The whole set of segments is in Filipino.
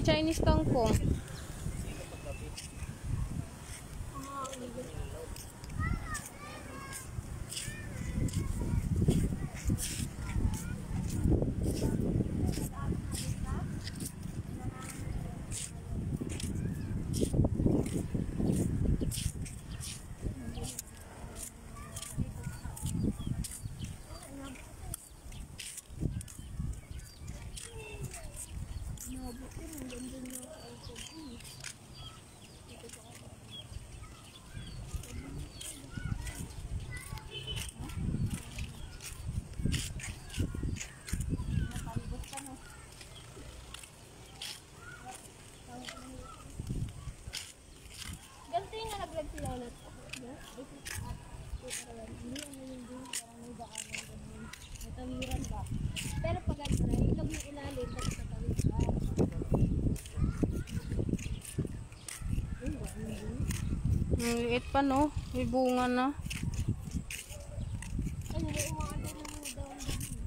Chinese kangkong. Pero pag ano na, ilog yung ilalim, tapos natawid ka. Ang liit pa no, may bunga na. Ano, may umakanda na mo daw ang dami.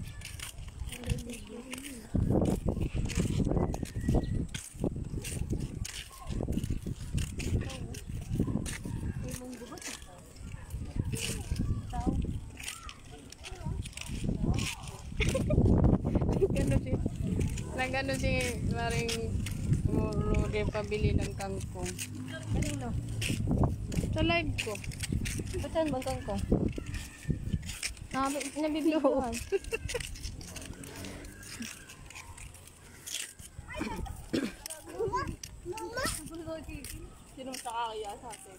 May munggo ba ito? Tao. Nagano si maring muli pabili ng kangkong. Kanino? Sa live ko. Ba't saan bang kangkong? Nabibidyohan. Sino sa kakaya sa atin?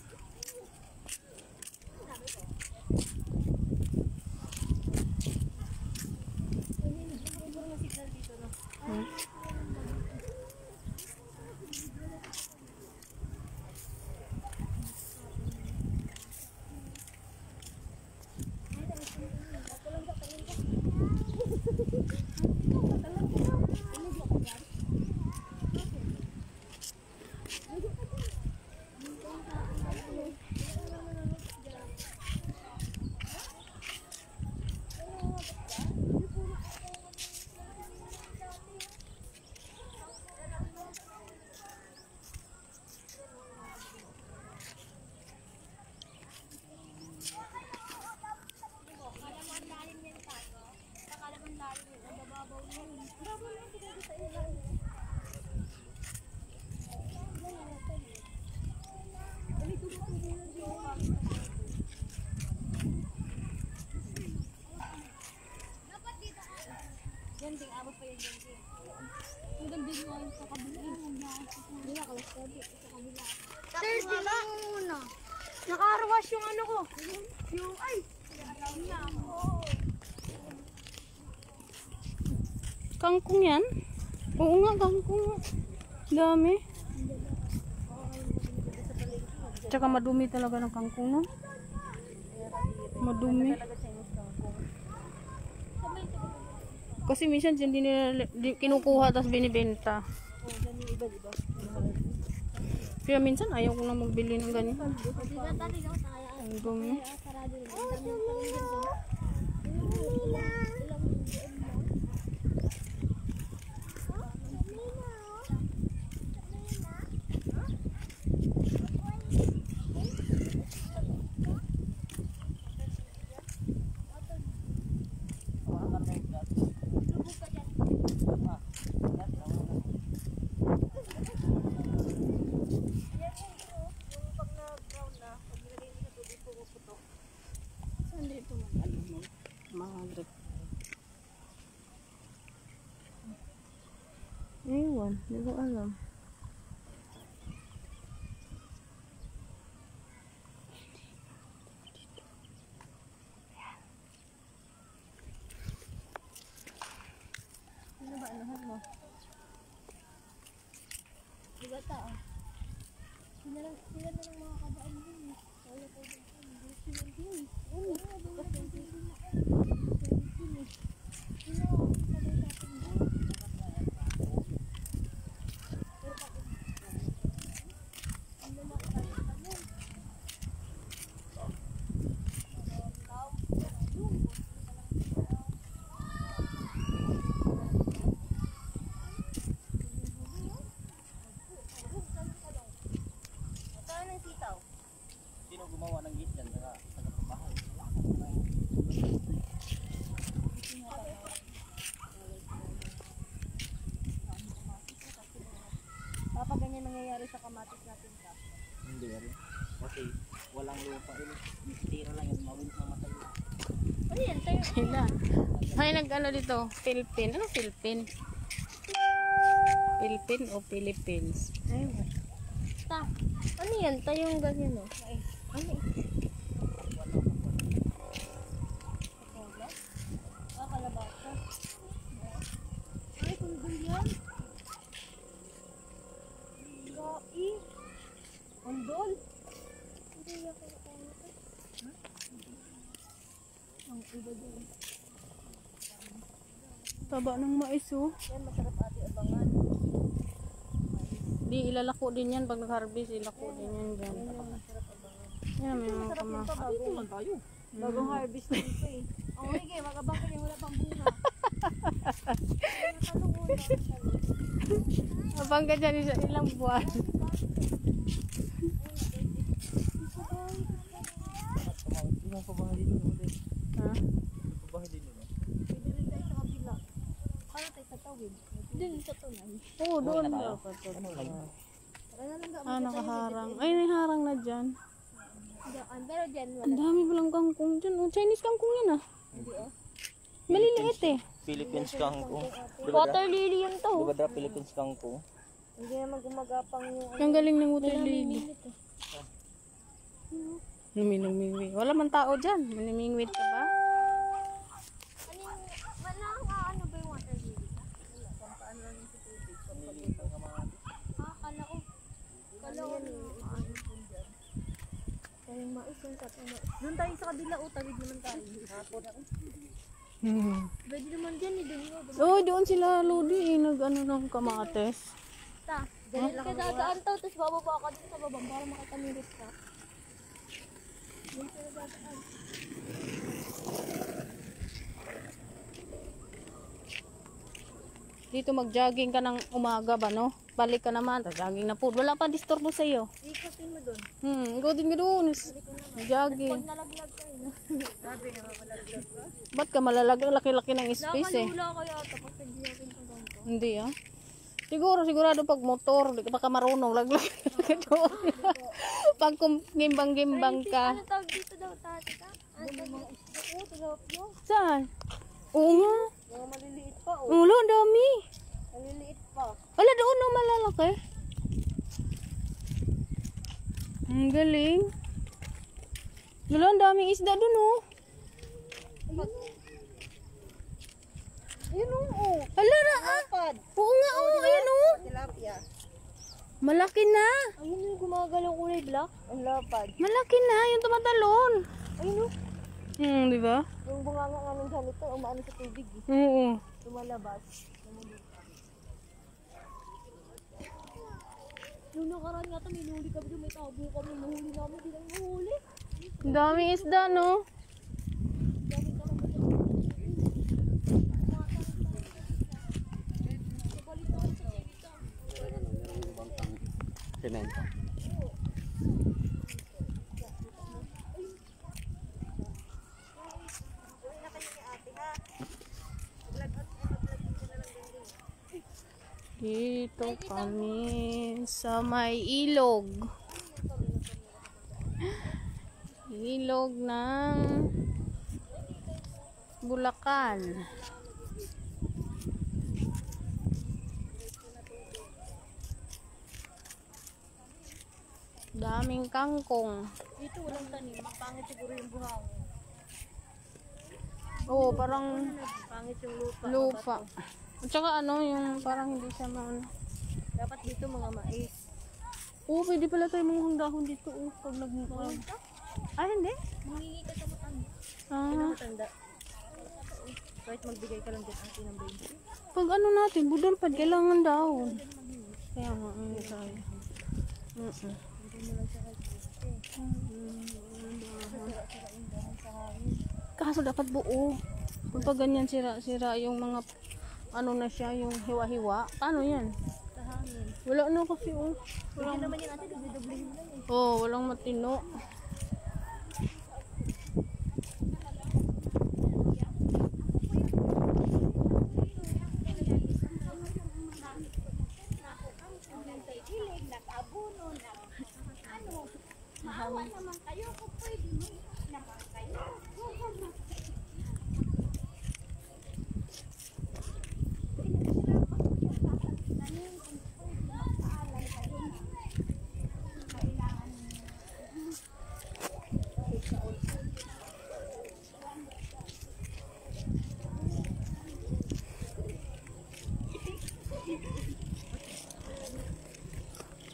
Yan ding, abot pa yun yan ding. Ang ganda nyo ay sa kabila. Hindi na kalas sabi, sa kabila. 30 lang muna. Naka-arwash yung ano ko. Yung, ay! Kangkong yan? Oo nga, kangkong. Dami. Tsaka madumi talaga ng kangkong, no? Madumi. Kasi minsan hindi nila kinukuha tapos binibenta. Kaya minsan ayaw ko na magbili ng ganyan. Ang dumi. Ewan, hindi ko alam. Ano ba, anuhan mo? Diba tao? Sila na ng mga kabaan din. Wala ko din. Sila din. Oo, kasi din. gumawa ng gate dyan, taga-pabahay. Papa, ganyan nangyayari sa kamatis natin ka. Hindi rin. Kasi walang lupa yun. Tira lang yung mamatay. Ano yan? Tayo. Hila. May nag-ano dito? Philippine. Ano Philippine? Philippine o Philippines? Ayun. Ta. Ano yan? Tayong ganyan, no? Ay. Ano eh? Kalabasa. Ay, kung yan. Gai. Ondol. Hindi ako nakakita. Ang iba doon. Taba ng mais oh. Yan, masarap ate abangan. Di ilalako din yan pag nag-harvest. Ilako din yan dyan. Yan yung masarap abangan. Yan, may mga Masarap kama. yung pabago. Lang tayo. Bagong harvest na ito eh. Oh, sige, magabang ka niya, wala pang bunga. Abang ka dyan isa ilang buwan. Yung pabahay din yun ulit. Ha? Pabahay din yun. Pwede rin tayo sa kabila. Paano tayo sa tawid? Dun sa tulay. Oo, doon Ano daw. lang? Tara na lang Ah, nakaharang. Ay, may harang na dyan. daan. Pero dyan, wala. Ang dami palang kangkong dyan. Oh, Chinese kangkong yan ah. Hindi oh. Maliliit eh. Philippines kangkong. Water lily yun to. Diba dra Philippines kangkong? Hindi naman gumagapang yung Ang galing ng water lily. Luminumingwi. Wala man tao dyan. Manimingwit ka ba? ano yung, ano ba yung water lily? Wala, paano lang yung sa tubig. Kala ko. Kala ko. Kaya yung mais yung tatang mais. Doon tayo sa kabila, tawid naman tayo. Hapon ako. Pwede naman dyan eh, doon mo. Oh, doon sila Lodi eh. Nag-ano ng kamates. Ta, dahil lang kaya dadaan to, tapos bababa ka dun sa babang para makita mo yung rooftop. Doon sila dadaan. Dito mag-jogging ka ng umaga ba, no? Balik ka naman, jogging na po. Wala pa disturbo sa'yo. Ikatin mo doon. Ikaw din ka doon. Jogging. Nalaglag kayo na. Sabi nga malaglag ka. Ba't ka malalag? Laki-laki ng space eh. Nakalula kaya tapos hindi natin ito ganito. Hindi ah. Sigurado pag motor, di ka pa ka marunong, laglag ka doon. Pag gimbang-gimbang ka. Ano tawag dito daw tati ka? Ano mga isda ko? Tilapio? Saan? Oo nga. Mga maliliit pa oh. Ulo, ang dami. Maliliit pa. Wala doon no, malalaki. Ang galing. Wala, ang daming isda doon oh. Ayun oh. Hala na ah. Oo nga oh, ayun oh. Tilapia. Malaki na. Ayun yung gumagalaw kulay black. Ang lapad. Malaki na, yung tumatalon. Ayun oh. Di ba? Yung bunganga nga ng ganito, umaano sa tubig eh. Oo. Lumalabas. Nung nakaraan nga ito, may nahuli kami doon, may tabo kami, nahuli namin, hindi lang nahuli. Ang daming isda no. Dami ka lang ba doon? Nabalit ako sa Erika. Semento. Dito kami sa may ilog. Ilog ng Bulacan. Daming kangkong. Dito walang tanim, pangit siguro yung buhangin. Oo, parang Pangit yung lupa. lupa. At saka ano, yung parang hindi siya maano. Dapat dito mga mais. Oo, pwede pala tayo mga dahon dito. Oh, pag nag-mukha. Ah, hindi? Mangingi ka sa matanda. Ah, Matanda. Kahit magbigay ka lang din ate ng 20. pag ano natin, budol pa, kailangan dahon. Kaya nga, tayo. Hindi mo lang siya kahit Kaso dapat buo. Pag ganyan sira yung mga ano na siya, yung hiwa-hiwa. Paano yan? sa hangin. Wala na kasi oh. Pwede naman yan ate, dubli-dublihin lang eh. Oh, walang matino. naman kayo, kung pwede mo naman kayo.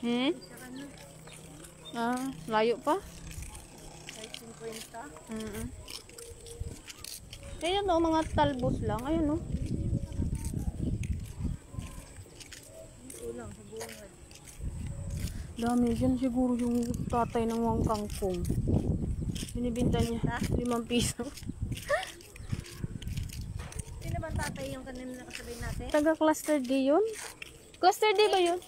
Hmm? Ah, layo pa? Kahit 50. Mm. Ayan o, mga talbos lang. Ayan o. Kulang sa bungad. Dami. Yan siguro yung tatay ng Wang Kangkong. Binibinta niya 5 piso. Sino ba tatay yung kanina nakasabay natin? Taga Cluster D yun? Cluster D ba yun?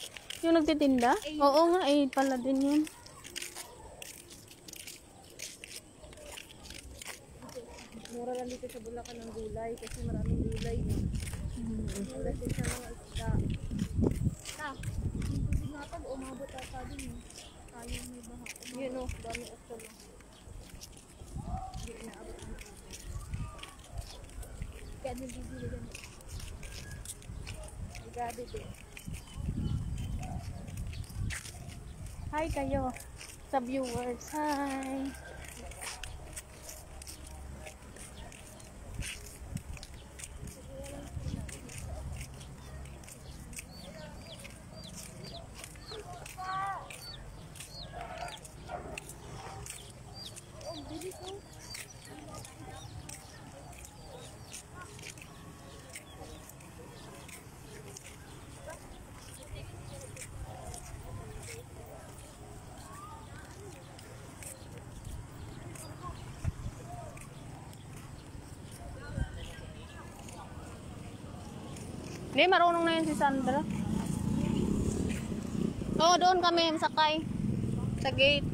Yung nagtitinda? Oo nga, eh pala din yun. Mura lang dito sa Bulacan ng gulay kasi maraming gulay. Mura din sa mga isda. Yung tubig natin, umabot ata din. Tayo may baha. Yun o, dami at salo. Hindi inaabot ang tubig. Kaya nabibili ganun. Grabe din. Hi kayo sa viewers. Hi. Hindi, marunong na yun si Sandra. Oo, doon kami sakay. Sa gate.